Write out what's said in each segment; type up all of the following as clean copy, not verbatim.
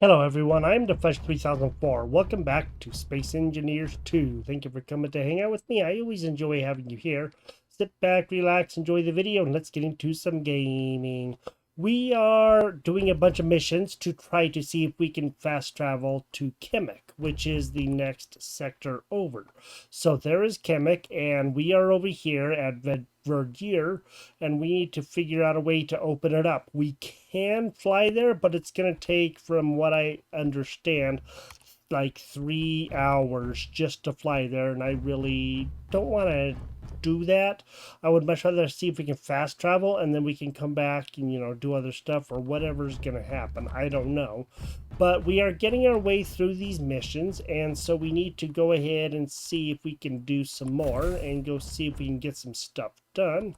Hello everyone, I'm Defesh3004. Welcome back to Space Engineers 2. Thank you for coming to hang out with me. I always enjoy having you here. Sit back, relax, enjoy the video, and let's get into some gaming. We are doing a bunch of missions to try to see if we can fast travel to Kemik, which is the next sector over. So there is Kemik, and we are over here at Verdure, and we need to figure out a way to open it up. We can fly there, but it's going to take, from what I understand, like 3 hours just to fly there, and I really don't want to do that. I would much rather see if we can fast travel and then we can come back and do other stuff or whatever's gonna happen. I don't know, but we are getting our way through these missions, and so we need to go ahead and see if we can do some more and go see if we can get some stuff done,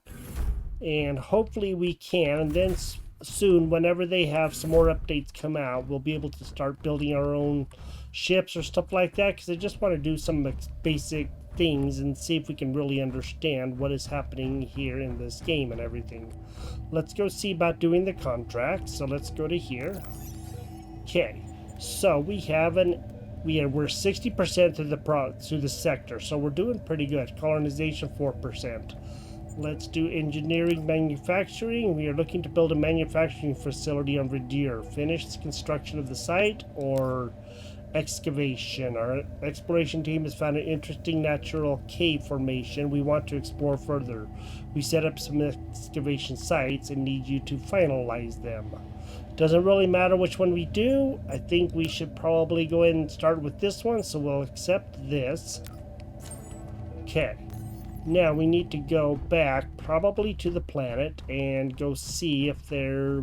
and hopefully we can. And then soon, whenever they have some more updates come out, we'll be able to start building our own ships or stuff like that, because I just want to do some basic things and see if we can really understand what is happening here in this game and everything. Let's go see about doing the contract. So let's go to here. Okay, so we're 60% through the sector, so we're doing pretty good. Colonization 4%. Let's do engineering manufacturing. We are looking to build a manufacturing facility on Verdure. Finish construction of the site or excavation. Our exploration team has found an interesting natural cave formation we want to explore further. We set up some excavation sites and need you to finalize them. Doesn't really matter which one we do. I think we should probably go ahead and start with this one, so we'll accept this. Okay. Now we need to go back probably to the planet and go see if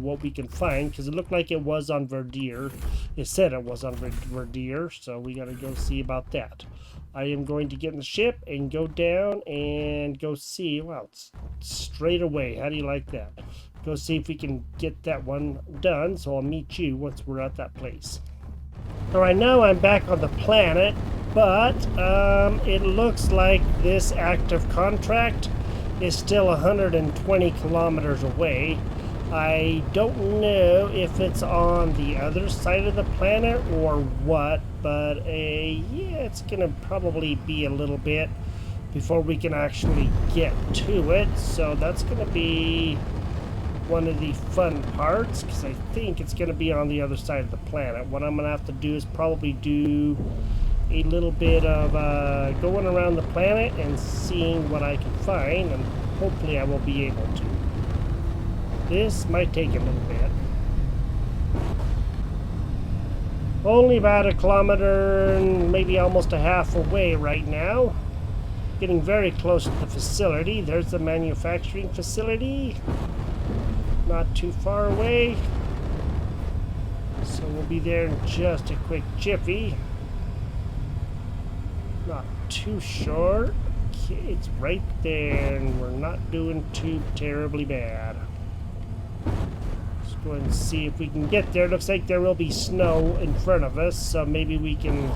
what we can find, because it looked like it was on Verdure. It said it was on Verdure, so we got to go see about that. I am going to get in the ship and go down and go see. Wow, it's straight away. How do you like that? Go see if we can get that one done, so I'll meet you once we're at that place. All right, now I'm back on the planet, but it looks like this active contract is still 120 kilometers away. I don't know if it's on the other side of the planet or what, but yeah, it's gonna probably be a little bit before we can actually get to it, so that's gonna be one of the fun parts, because I think it's going to be on the other side of the planet. What I'm going to have to do is probably do a little bit of going around the planet and seeing what I can find, and hopefully I will be able to. This might take a little bit. Only about a kilometer and maybe almost a half away right now. Getting very close to the facility. There's the manufacturing facility. Not too far away, so we'll be there in just a quick jiffy. Not too short. Okay, it's right there, and we're not doing too terribly bad. Let's go ahead and see if we can get there. Looks like there will be snow in front of us, so maybe we can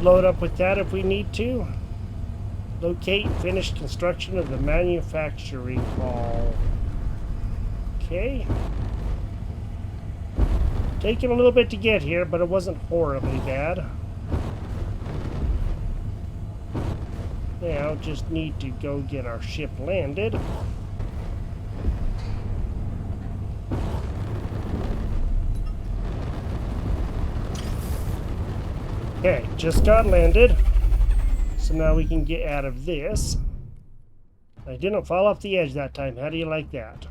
load up with that if we need to. Locate finished construction of the manufacturing hall. Okay. Taking a little bit to get here, but it wasn't horribly bad. Now, just need to go get our ship landed. Okay, just got landed. So now we can get out of this. I didn't fall off the edge that time. How do you like that?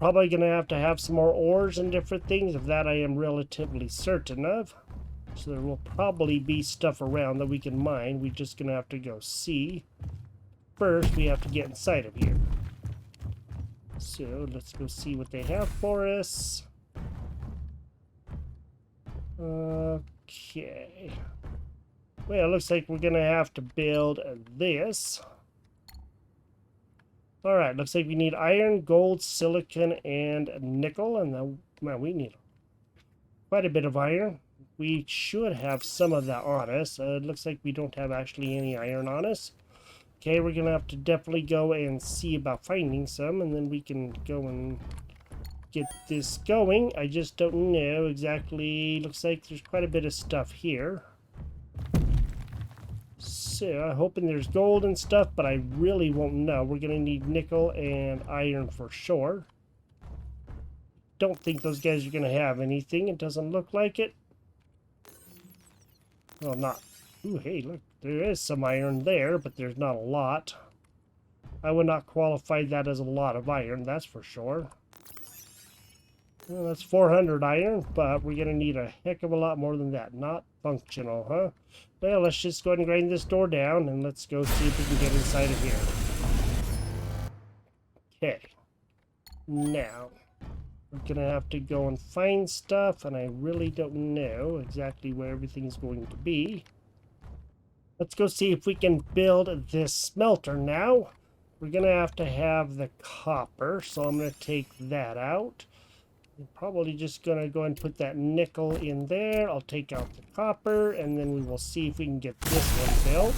Probably going to have some more ores and different things. Of that I am relatively certain of. So there will probably be stuff around that we can mine. We're just going to have to go see. First, we have to get inside of here. So let's go see what they have for us. Okay. Well, it looks like we're going to have to build this. Alright, looks like we need iron, gold, silicon, and nickel. And then, man, we need quite a bit of iron. We should have some of that on us. It looks like we don't have actually any iron on us. Okay, we're going to have to definitely go and see about finding some, and then we can go and get this going. I just don't know exactly. Looks like there's quite a bit of stuff here. So I'm hoping there's gold and stuff, but I really won't know. We're gonna need nickel and iron for sure. Don't think those guys are gonna have anything. It doesn't look like it. Well, not. Ooh, hey, look, there is some iron there, but there's not a lot. I would not qualify that as a lot of iron, that's for sure. Well, that's 400 iron, but we're going to need a heck of a lot more than that. Not functional, huh? Well, let's just go ahead and grind this door down, and let's go see if we can get inside of here. Okay. Now, we're going to have to go and find stuff, and I really don't know exactly where everything's going to be. Let's go see if we can build this smelter now. We're going to have the copper, so I'm going to take that out. I'm probably just going to go and put that nickel in there. I'll take out the copper, and then we will see if we can get this one built.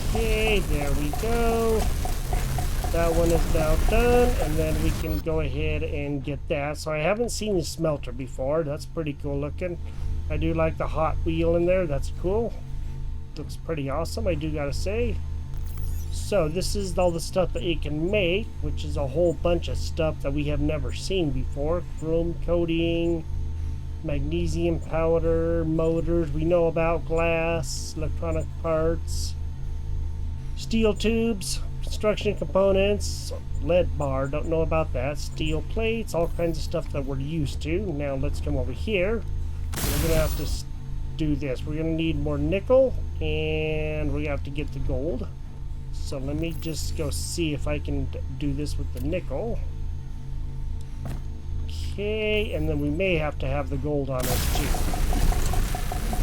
Okay, there we go. That one is now done, and then we can go ahead and get that. So I haven't seen the smelter before. That's pretty cool looking. I do like the hot wheel in there. That's cool. Looks pretty awesome, I do gotta say. So this is all the stuff that it can make, which is a whole bunch of stuff that we have never seen before. Chrome coating, magnesium powder, motors, we know about glass, electronic parts, steel tubes, construction components, lead bar, don't know about that, steel plates, all kinds of stuff that we're used to. Now let's come over here. We're gonna have to do this. We're gonna need more nickel, and we have to get the gold. So let me just go see if I can do this with the nickel. Okay, and then we may have to have the gold on us too.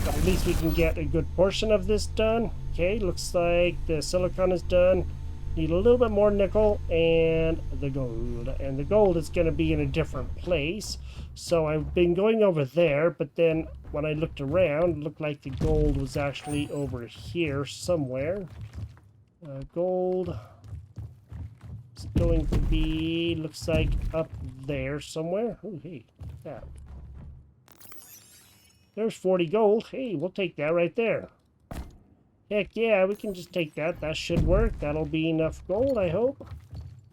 But at least we can get a good portion of this done. Okay, looks like the silicon is done. Need a little bit more nickel and the gold. And the gold is going to be in a different place. So I've been going over there, but then when I looked around, it looked like the gold was actually over here somewhere. Gold is going to be, looks like up there somewhere. Oh, hey, look at that. There's 40 gold. Hey, we'll take that right there. Heck yeah, we can just take that. That should work. That'll be enough gold, I hope.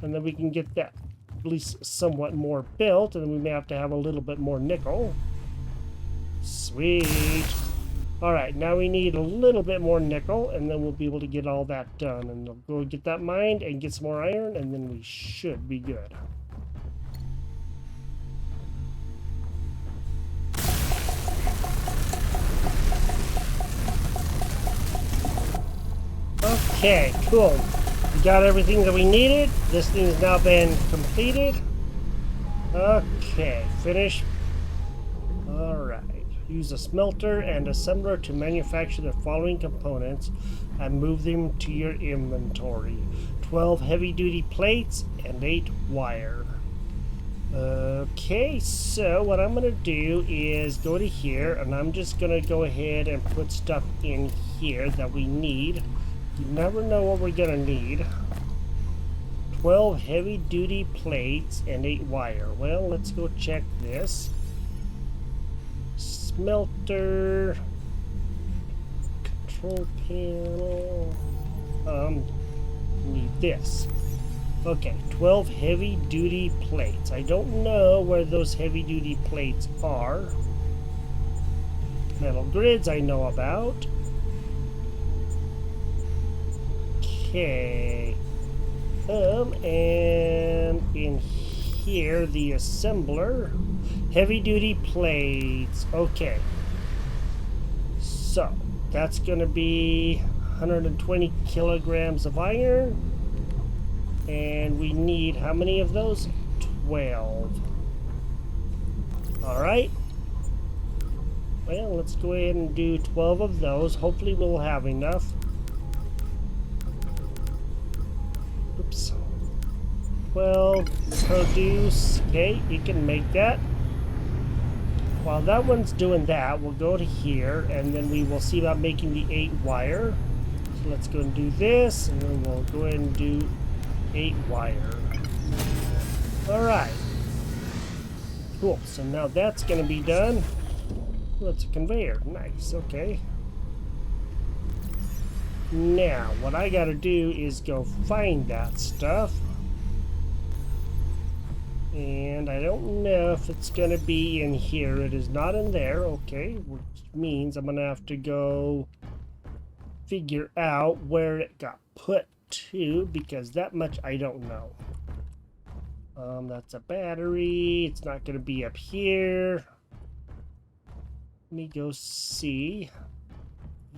And then we can get that at least somewhat more built, and then we may have to have a little bit more nickel. Sweet. Alright, now we need a little bit more nickel, and then we'll be able to get all that done. And we'll go get that mined and get some more iron, and then we should be good. Okay, cool. We got everything that we needed. This thing has now been completed. Okay, finish. Alright. Use a smelter and assembler to manufacture the following components and move them to your inventory. 12 heavy-duty plates and 8 wire. Okay, so what I'm going to do is go to here, and I'm just going to go ahead and put stuff in here that we need. You never know what we're going to need. 12 heavy-duty plates and 8 wire. Well, let's go check this. Smelter, control panel, need this. Okay, 12 heavy duty plates. I don't know where those heavy duty plates are. Metal grids I know about. Okay, and in here the assembler. Heavy duty plates. Okay. So, that's going to be 120 kilograms of iron. And we need how many of those? 12. Alright. Well, let's go ahead and do 12 of those. Hopefully we'll have enough. Oops. 12 produce. Okay, you can make that. While that one's doing that, we'll go to here, and then we will see about making the 8 wire. So let's go and do this, and then we'll go ahead and do 8 wire. Alright. Cool. So now that's going to be done. Well, it's a conveyor. Nice. Okay. Now, what I got to do is go find that stuff. And I don't know if it's going to be in here. It is not in there. Okay. Which means I'm going to have to go figure out where it got put to, because that much I don't know. That's a battery. It's not going to be up here. Let me go see.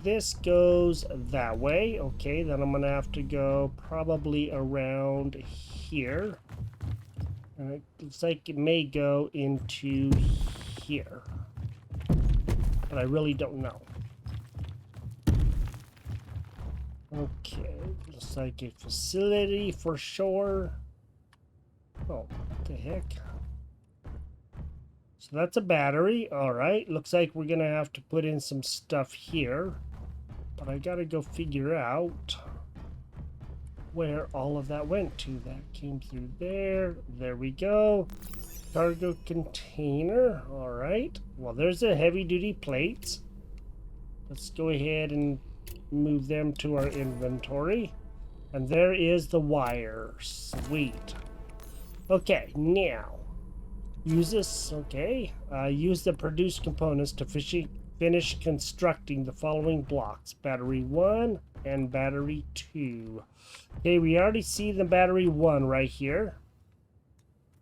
This goes that way. Okay, then I'm going to have to go probably around here. And it looks like it may go into here. But I really don't know. Okay, looks like a facility for sure. Oh, what the heck? So that's a battery. Alright, looks like we're gonna have to put in some stuff here. But I gotta go figure out where all of that went to. That came through there. There we go. Cargo container. Alright. Well, there's the heavy-duty plates. Let's go ahead and move them to our inventory. And there is the wire. Sweet. Okay, now use this. Okay, use the produced components to finish constructing the following blocks: battery 1 and battery 2. Okay, we already see the battery 1 right here.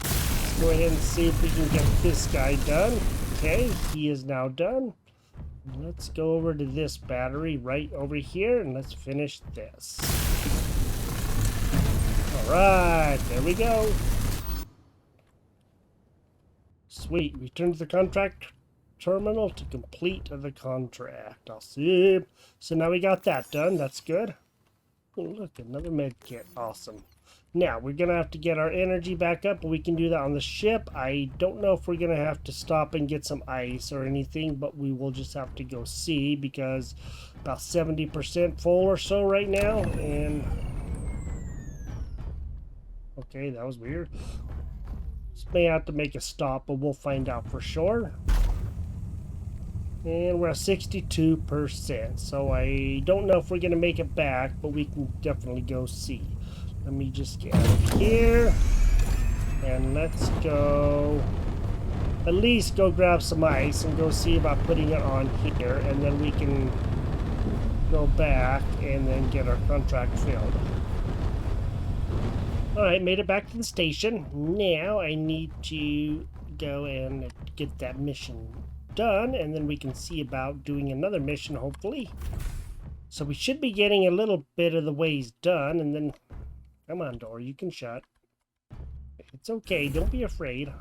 Let's go ahead and see if we can get this guy done. Okay, he is now done. Let's go over to this battery right over here and let's finish this. Alright, there we go. Sweet, return to the contract terminal to complete the contract. I'll see. So now we got that done. That's good. Oh, look, another med kit. Awesome. Now, we're going to have to get our energy back up, but we can do that on the ship. I don't know if we're going to have to stop and get some ice or anything, but we will just have to go see, because about 70% full or so right now. And okay, that was weird. Just may have to make a stop, but we'll find out for sure. And we're at 62%, so I don't know if we're going to make it back, but we can definitely go see. Let me just get out of here. And let's go, at least go grab some ice and go see about putting it on here. And then we can go back and then get our contract filled. Alright, made it back to the station. Now I need to go and get that mission done, and then we can see about doing another mission, hopefully. So we should be getting a little bit of the ways done, and then come on, door, you can shut. It's okay, don't be afraid.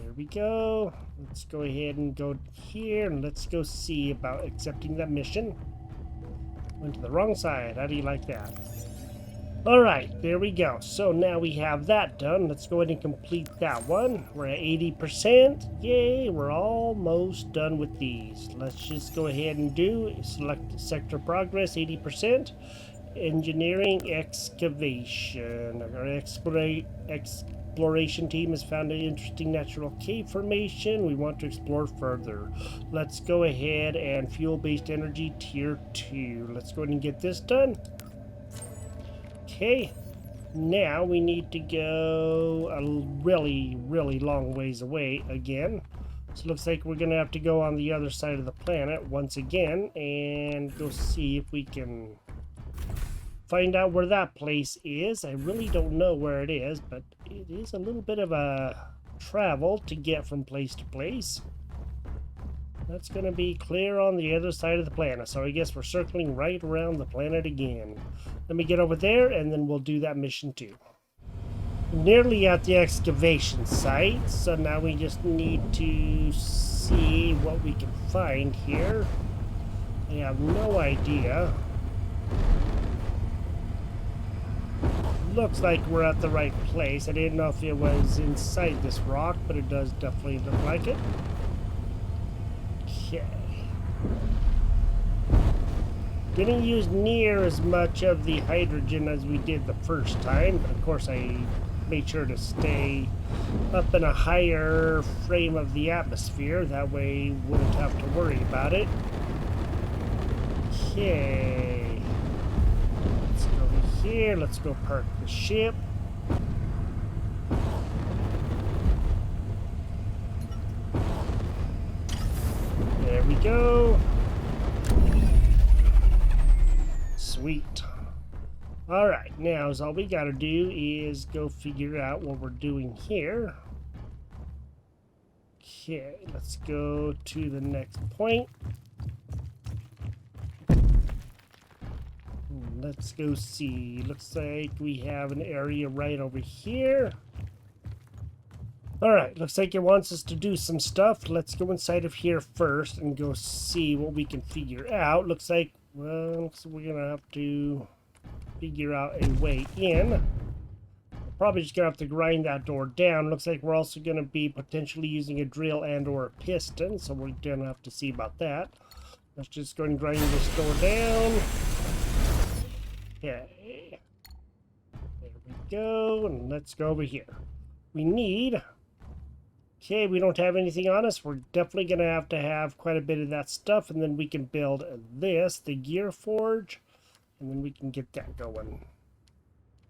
There we go. Let's go ahead and go here, and let's go see about accepting that mission. Went to the wrong side. How do you like that? Alright, there we go. So now we have that done. Let's go ahead and complete that one. We're at 80%. Yay, we're almost done with these. Let's just go ahead and select sector progress, 80%. Engineering excavation. Our exploration team has found an interesting natural cave formation. We want to explore further. Let's go ahead and fuel-based energy tier 2. Let's go ahead and get this done. Okay, now we need to go a really, really long ways away again. So it looks like we're going to have to go on the other side of the planet once again and go see if we can find out where that place is. I really don't know where it is, but it is a little bit of a travel to get from place to place. That's going to be clear on the other side of the planet. So I guess we're circling right around the planet again. Let me get over there and then we'll do that mission too. Nearly at the excavation site. So now we just need to see what we can find here. I have no idea. Looks like we're at the right place. I didn't know if it was inside this rock, but it does definitely look like it. Okay. Didn't use near as much of the hydrogen as we did the first time, but of course I make sure to stay up in a higher frame of the atmosphere. That way we wouldn't have to worry about it. Okay. Let's go over here. Let's go park the ship. There we go. Sweet. Alright, now all we gotta do is go figure out what we're doing here. Okay, let's go to the next point. Let's go see. Looks like we have an area right over here. Alright, looks like it wants us to do some stuff. Let's go inside of here first and go see what we can figure out. Looks like, well, we're gonna have to figure out a way in. We're probably just gonna have to grind that door down. Looks like we're also gonna be potentially using a drill and or a piston, so we're gonna have to see about that. Let's just go and grind this door down. Okay. There we go, and let's go over here. We need... Okay, we don't have anything on us. We're definitely going to have quite a bit of that stuff, and then we can build this, the gear forge, and then we can get that going.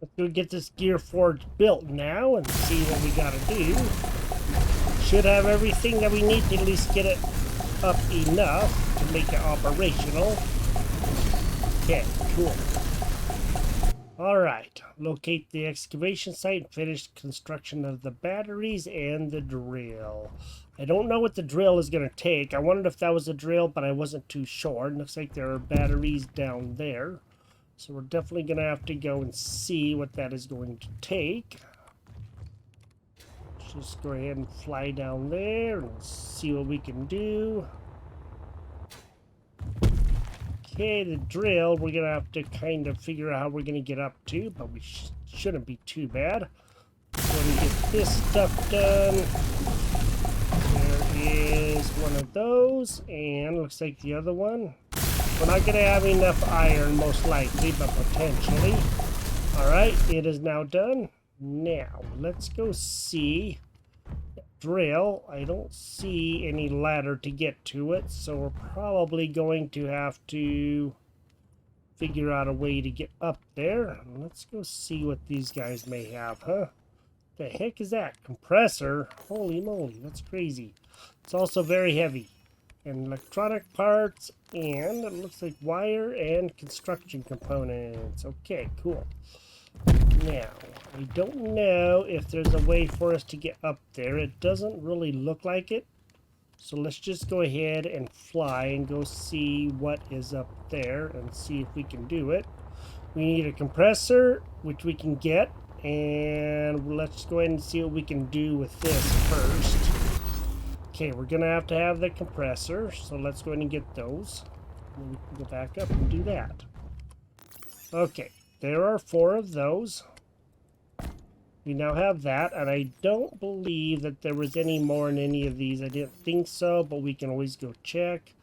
Let's go get this gear forge built now and see what we got to do. Should have everything that we need to at least get it up enough to make it operational. Okay, cool. Alright, locate the excavation site and finish construction of the batteries and the drill. I don't know what the drill is going to take. I wondered if that was a drill, but I wasn't too sure. It looks like there are batteries down there. So we're definitely going to have to go and see what that is going to take. Let's just go ahead and fly down there and see what we can do. Okay, the drill, we're going to have to kind of figure out how we're going to get up to, but we shouldn't be too bad. Go and get this stuff done. There is one of those, and looks like the other one. We're not going to have enough iron, most likely, but potentially. Alright, it is now done. Now, let's go see... drill. I don't see any ladder to get to it, so we're probably going to have to figure out a way to get up there. Let's go see what these guys may have, huh? The heck is that? Compressor? Holy moly, that's crazy. It's also very heavy. And electronic parts, and it looks like wire and construction components. Okay, cool. Now, I don't know if there's a way for us to get up there. It doesn't really look like it. So let's just go ahead and fly and go see what is up there and see if we can do it. We need a compressor, which we can get. And let's go ahead and see what we can do with this first. Okay, we're going to have the compressor. So let's go ahead and get those. And we can go back up and do that. Okay. There are 4 of those. We now have that, and I don't believe that there was any more in any of these. I didn't think so, but we can always go check.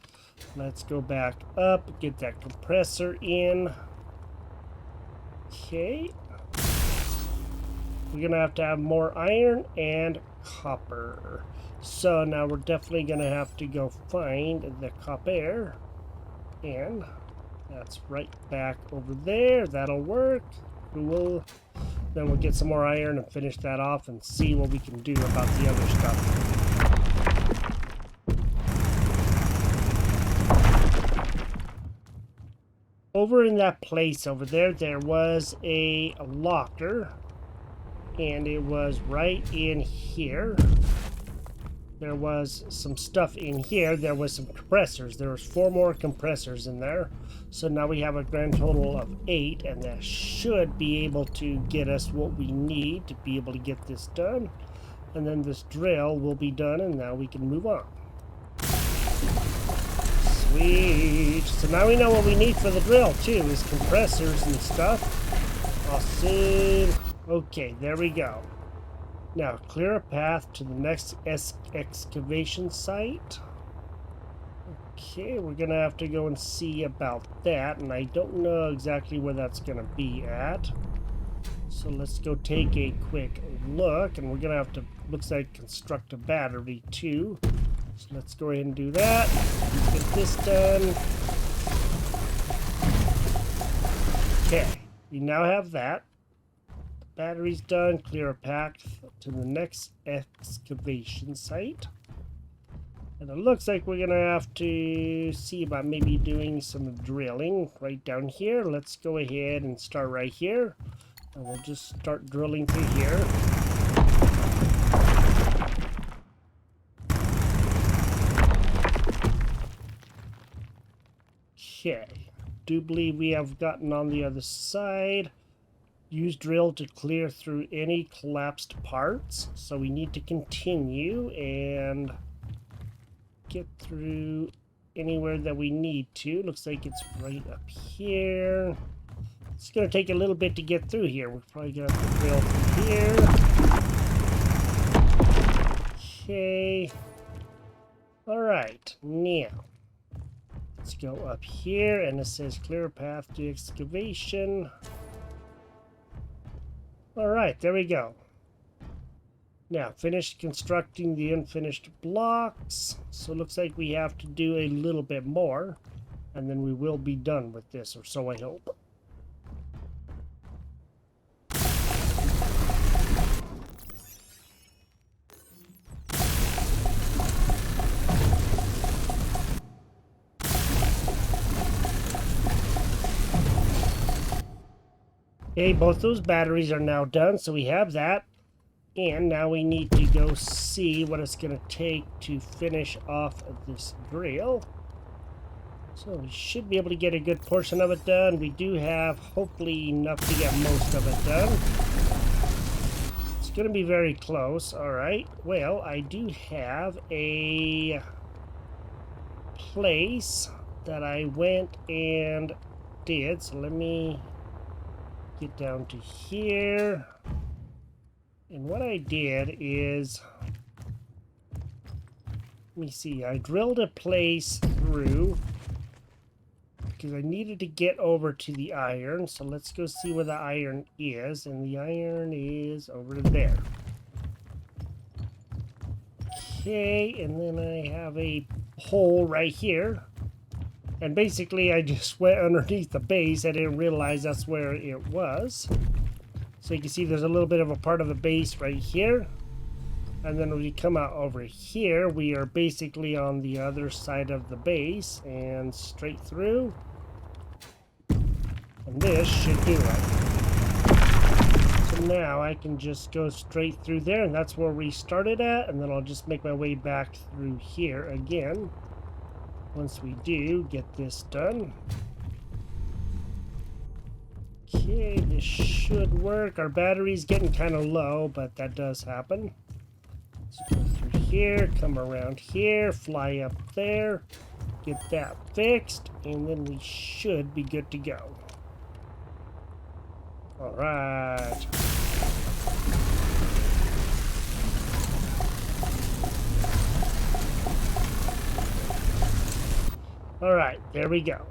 Let's go back up, get that compressor in. Okay. We're going to have more iron and copper. So now we're definitely going to have to go find the copper. And... that's right back over there. That'll work. Cool. Then we'll get some more iron and finish that off and see what we can do about the other stuff. Over in that place over there, there was a locker. And it was right in here. There was some stuff in here. There was some compressors. There was 4 more compressors in there. So now we have a grand total of 8, and that should be able to get us what we need to be able to get this done. And then this drill will be done, and now we can move on. Sweet. So now we know what we need for the drill, too, is compressors and stuff. Awesome. Okay, there we go. Now, clear a path to the next excavation site. Okay, we're going to have to go and see about that, and I don't know exactly where that's going to be at. So let's go take a quick look, and we're gonna have to, looks like, construct a battery too. So let's go ahead and do that. Let's get this done. Okay, we now have that. The battery's done. Clear a path to the next excavation site. And it looks like we're gonna have to see about maybe doing some drilling right down here. Let's go ahead and start right here. And we'll just start drilling through here. Okay. Do believe we have gotten on the other side. Use drill to clear through any collapsed parts. So we need to continue and get through anywhere that we need to. Looks like it's right up here. It's going to take a little bit to get through here. We're probably going to have to drill through here. Okay. Alright, now let's go up here, and it says clear a path to excavation. Alright, there we go. Now, finished constructing the unfinished blocks. So it looks like we have to do a little bit more, and then we will be done with this, or so I hope. Okay, both those batteries are now done, so we have that. And now we need to go see what it's going to take to finish off of this drill. So we should be able to get a good portion of it done. We do have, hopefully, enough to get most of it done. It's going to be very close. Alright, well, I do have a place that I went and did. So let me get down to here. And what I did is, let me see, I drilled a place through because I needed to get over to the iron. So let's go see where the iron is. And the iron is over there. Okay, and then I have a hole right here. And basically I just went underneath the base. I didn't realize that's where it was. So you can see there's a little bit of a part of the base right here. And then when we come out over here, we are basically on the other side of the base and straight through. And this should do it. So now I can just go straight through there, and that's where we started at. And then I'll just make my way back through here again. Once we do get this done. Okay, this should work. Our battery's getting kind of low, but that does happen. Let's go through here, come around here, fly up there, get that fixed, and then we should be good to go. Alright. Alright, there we go.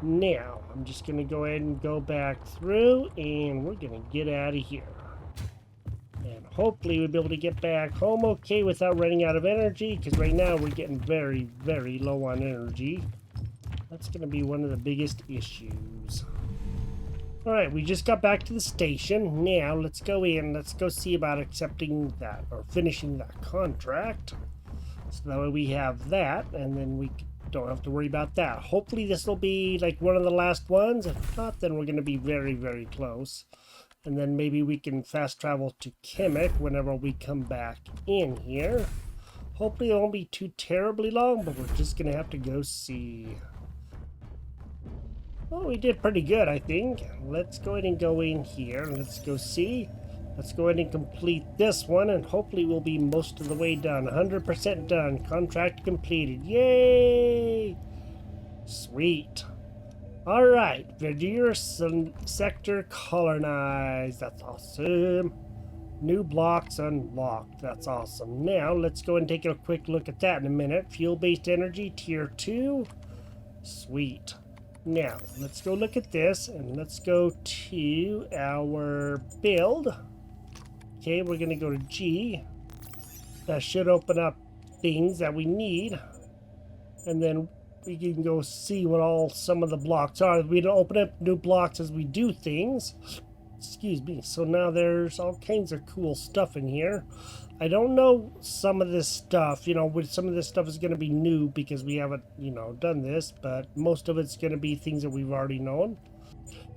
Now, I'm just going to go ahead and go back through, and we're going to get out of here. And hopefully we'll be able to get back home okay without running out of energy, because right now we're getting very, very low on energy. That's going to be one of the biggest issues. Alright, we just got back to the station. Now, let's go in. Let's go see about accepting that, or finishing that contract. So that way we have that, and then we don't have to worry about that. Hopefully this will be like one of the last ones. If not, then we're going to be very, very close. And then maybe we can fast travel to Kemik whenever we come back in here. Hopefully it won't be too terribly long, but we're just going to have to go see. Well, we did pretty good, I think. Let's go ahead and go in here. Let's go see. Let's go ahead and complete this one, and hopefully we'll be most of the way done. 100% done. Contract completed. Yay! Sweet. Alright, Verdure sector colonized. That's awesome. New blocks unlocked. That's awesome. Now, let's go and take a quick look at that in a minute. Fuel-based energy, tier 2. Sweet. Now, let's go look at this, and let's go to our build. Okay, we're going to go to G. That should open up things that we need. And then we can go see what all some of the blocks are. We don't open up new blocks as we do things. Excuse me. So now there's all kinds of cool stuff in here. I don't know some of this stuff, with some of this stuff is going to be new because we haven't, done this, but most of it's going to be things that we've already known.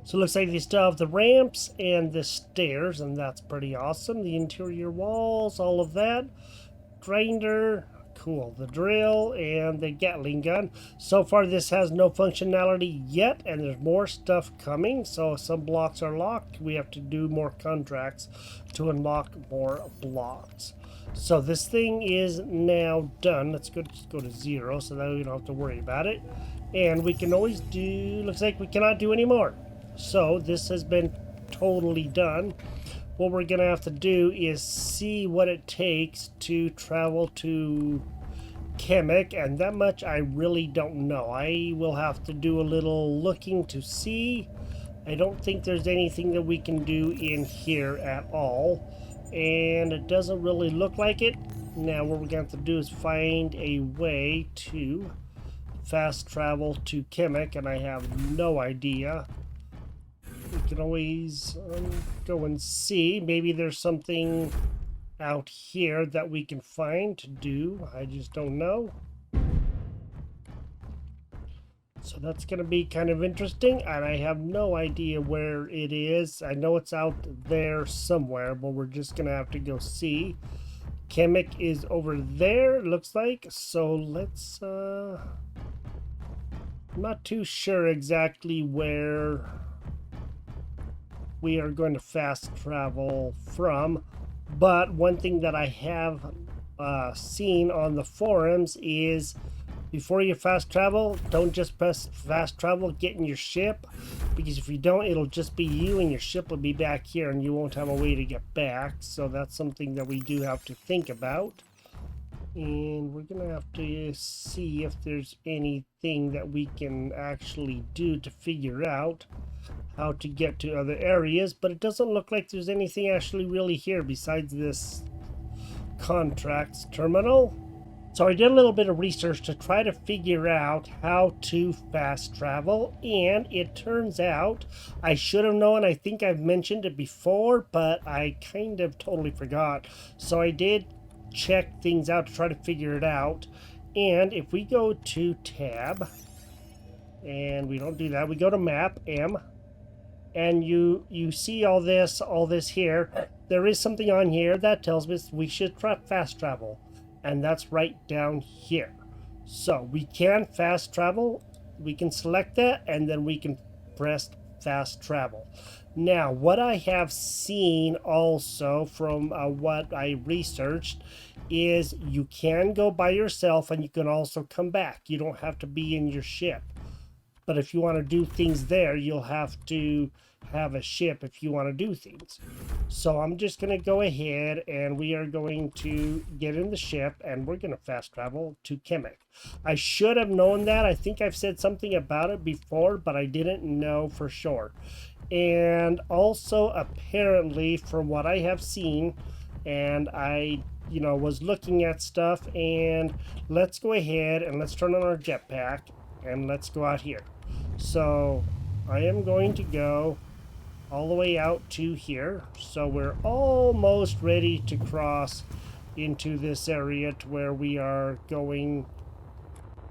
So it looks like they still have the ramps and the stairs, and that's pretty awesome. The interior walls, all of that. Grinder, cool. The drill and the Gatling gun. So far this has no functionality yet, and there's more stuff coming. So some blocks are locked. We have to do more contracts to unlock more blocks. So this thing is now done. Let's go to 0 so that we don't have to worry about it. And we can always do, looks like we cannot do any more. So this has been totally done. What we're going to have to do is see what it takes to travel to Kemik, and that much I really don't know. I will have to do a little looking to see. I don't think there's anything that we can do in here at all, and it doesn't really look like it. Now what we're going to have to do is find a way to fast travel to Kemik, and I have no idea. We can always go and see. Maybe there's something out here that we can find to do. I just don't know. So that's going to be kind of interesting, and I have no idea where it is. I know it's out there somewhere, but we're just going to have to go see. Kemik is over there, it looks like. So let's... I'm not too sure exactly where we are going to fast travel from, but one thing that I have seen on the forums is before you fast travel, don't just press fast travel, get in your ship, because if you don't, it'll just be you and your ship will be back here and you won't have a way to get back. So that's something that we do have to think about, and we're gonna have to see if there's anything that we can actually do to figure out how to get to other areas, but it doesn't look like there's anything actually really here besides this contracts terminal. So I did a little bit of research to try to figure out how to fast travel, and it turns out I should have known. I think I've mentioned it before, but I kind of totally forgot. So I did check things out to try to figure it out, and if we go to tab, and we don't do that, we go to map, M, and you see all this here. There is something on here that tells us we should fast travel, and that's right down here. So we can fast travel. We can select that, and then we can press fast travel. Now, what I have seen also from what I researched is you can go by yourself, and you can also come back. You don't have to be in your ship. But if you want to do things there, you'll have to have a ship if you want to do things. So I'm just going to go ahead, and we are going to get in the ship, and we're going to fast travel to Kemik. I should have known that. I think I've said something about it before, but I didn't know for sure. And also, apparently, from what I have seen, and I was looking at stuff, and let's go ahead and let's turn on our jetpack, and let's go out here. So I am going to go all the way out to here. So we're almost ready to cross into this area to where we are going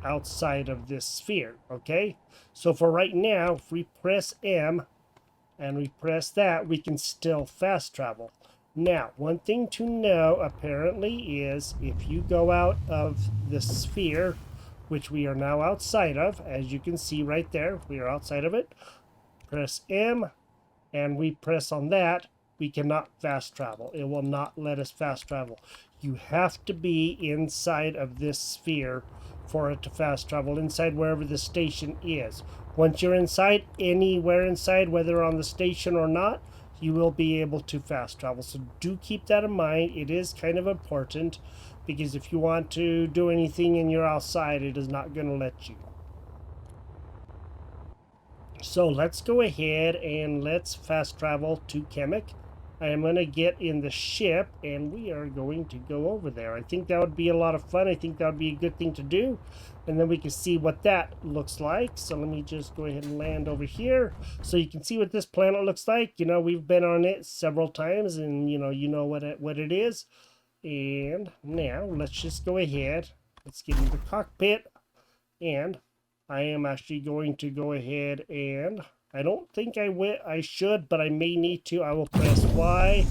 outside of this sphere. Okay, so for right now, if we press M and we press that, we can still fast travel. Now, one thing to know apparently is if you go out of the sphere, which we are now outside of, as you can see right there, we are outside of it. Press M, and we press on that, we cannot fast travel. It will not let us fast travel. You have to be inside of this sphere for it to fast travel, inside wherever the station is. Once you're inside, anywhere inside, whether on the station or not, you will be able to fast travel. So do keep that in mind. It is kind of important, because if you want to do anything and you're outside, it is not going to let you. So let's go ahead and let's fast travel to Kemik. I am going to get in the ship and we are going to go over there. I think that would be a lot of fun. I think that would be a good thing to do. And then we can see what that looks like. So let me just go ahead and land over here. So you can see what this planet looks like. You know, we've been on it several times and you know what it is. And now let's just go ahead. Let's get in the cockpit. And I am actually going to go ahead and I don't think I should, but I may need to. I will press Y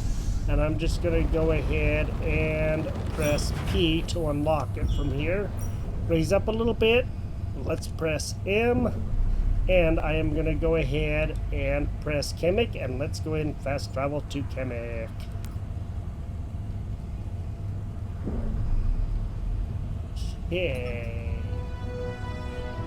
and I'm just going to go ahead and press P to unlock it from here. Raise up a little bit. Let's press M and I am going to go ahead and press Kemik and let's go ahead and fast travel to Kemik. Okay.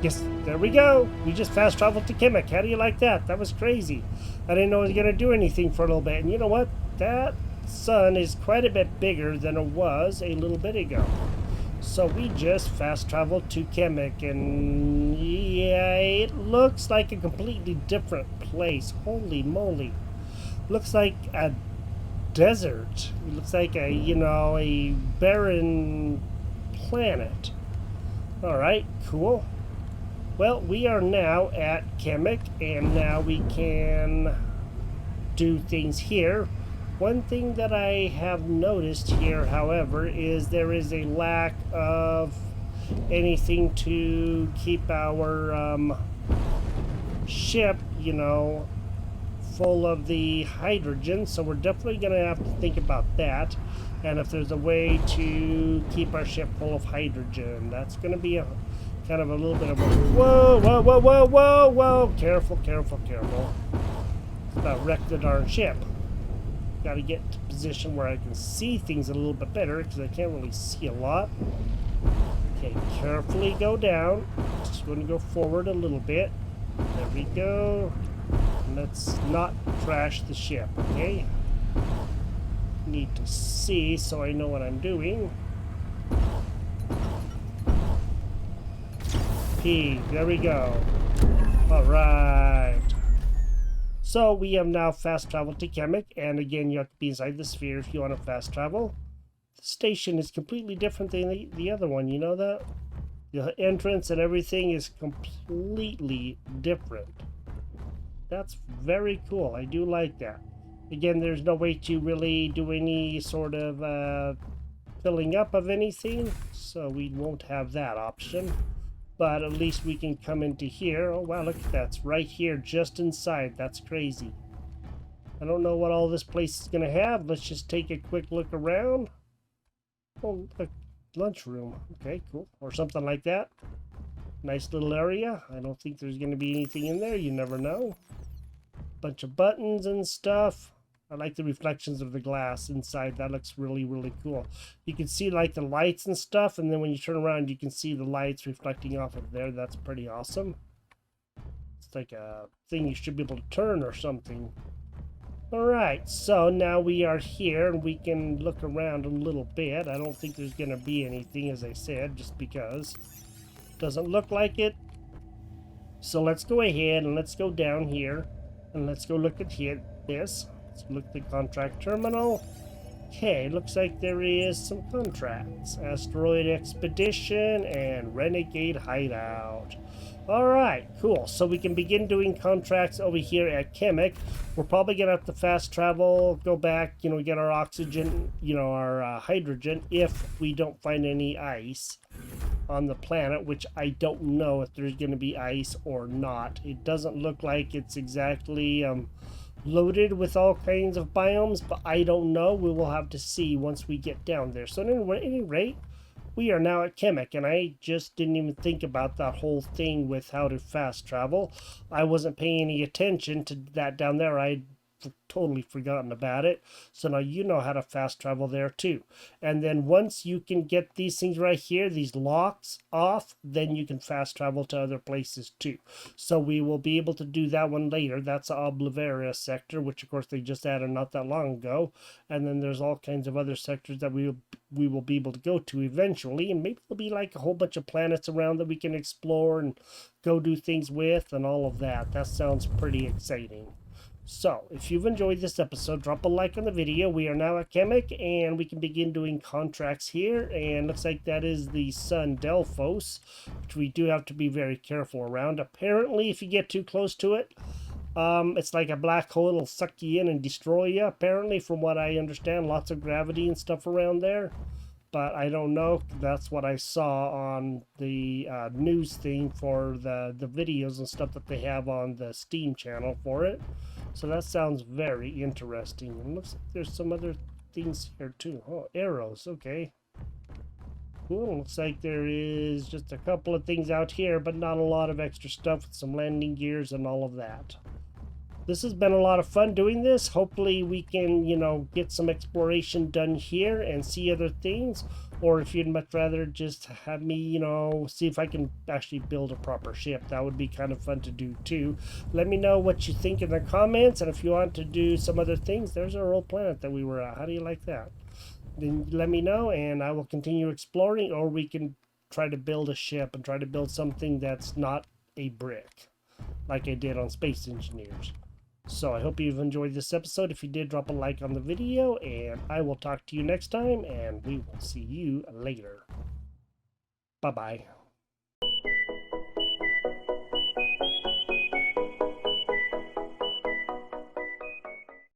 Yes, there we go. We just fast traveled to Kemik. How do you like that? That was crazy. I didn't know it was going to do anything for a little bit. And you know what? That sun is quite a bit bigger than it was a little bit ago. So we just fast traveled to Kemik. And yeah, it looks like a completely different place. Holy moly. Looks like a desert. It looks like a barren planet. All right, cool. Well, we are now at Kemik, and now we can do things here. One thing that I have noticed here, however, is there is a lack of anything to keep our ship, full of the hydrogen. So we're definitely going to have to think about that. And if there's a way to keep our ship full of hydrogen, that's going to be kind of a little bit of a whoa, careful. It's about wrecked the darn ship. Got to get to a position where I can see things a little bit better because I can't really see a lot. Okay, carefully go down. Just going to go forward a little bit. There we go. Let's not crash the ship, okay? Need to see so I know what I'm doing. P, there we go. Alright. So we have now fast traveled to Kemik, and again you have to be inside the sphere if you want to fast travel. The station is completely different than the other one, you know that? The entrance and everything is completely different. That's very cool. I do like that. Again, there's no way to really do any sort of filling up of anything, so we won't have that option. But at least we can come into here. Oh wow, look at that. It's right here, just inside. That's crazy. I don't know what all this place is going to have. Let's just take a quick look around. Oh, look, lunchroom. Okay, cool. Or something like that. Nice little area. I don't think there's going to be anything in there. You never know. Bunch of buttons and stuff. I like the reflections of the glass inside. That looks really, really cool. You can see like the lights and stuff, and then when you turn around, you can see the lights reflecting off of there. That's pretty awesome. It's like a thing you should be able to turn or something. Alright, so now we are here, and we can look around a little bit. I don't think there's going to be anything, as I said, just because. Doesn't look like it. So let's go ahead, and let's go down here, and let's go look at this. Let's look at the contract terminal. Okay, looks like there is some contracts. Asteroid Expedition and Renegade Hideout. Alright, cool. So we can begin doing contracts over here at Kemik. We're probably going to have to fast travel, go back, get our oxygen, our hydrogen, if we don't find any ice on the planet, which I don't know if there's going to be ice or not. It doesn't look like it's exactly loaded with all kinds of biomes, but I don't know. We will have to see once we get down there. So at any rate, we are now at Kemik, and I just didn't even think about that whole thing with how to fast travel. I wasn't paying any attention to that down there. I totally forgotten about it. So now you know how to fast travel there too. And then once you can get these things right here, these locks off, then you can fast travel to other places too. So we will be able to do that one later. That's the Obliveria sector, which of course they just added not that long ago. And then there's all kinds of other sectors that we will be able to go to eventually, and maybe there'll be like a whole bunch of planets around that we can explore and go do things with and all of that. That sounds pretty exciting. So, if you've enjoyed this episode, drop a like on the video. We are now at Kemik, and we can begin doing contracts here. And looks like that is the sun Delphos, which we do have to be very careful around. Apparently, if you get too close to it, it's like a black hole. It'll suck you in and destroy you. Apparently, from what I understand, lots of gravity and stuff around there. But I don't know. That's what I saw on the news thing for the videos and stuff that they have on the Steam channel for it. So that sounds very interesting. It looks like there's some other things here too. Oh, arrows. Okay. Cool. Looks like there is just a couple of things out here, but not a lot of extra stuff with some landing gears and all of that. This has been a lot of fun doing this. Hopefully we can, get some exploration done here and see other things. Or if you'd much rather just have me, see if I can actually build a proper ship. That would be kind of fun to do too. Let me know what you think in the comments. And if you want to do some other things, there's our old planet that we were at. How do you like that? Then let me know and I will continue exploring. Or we can try to build a ship and try to build something that's not a brick, like I did on Space Engineers. So I hope you've enjoyed this episode. If you did, drop a like on the video, and I will talk to you next time, and we will see you later. Bye-bye.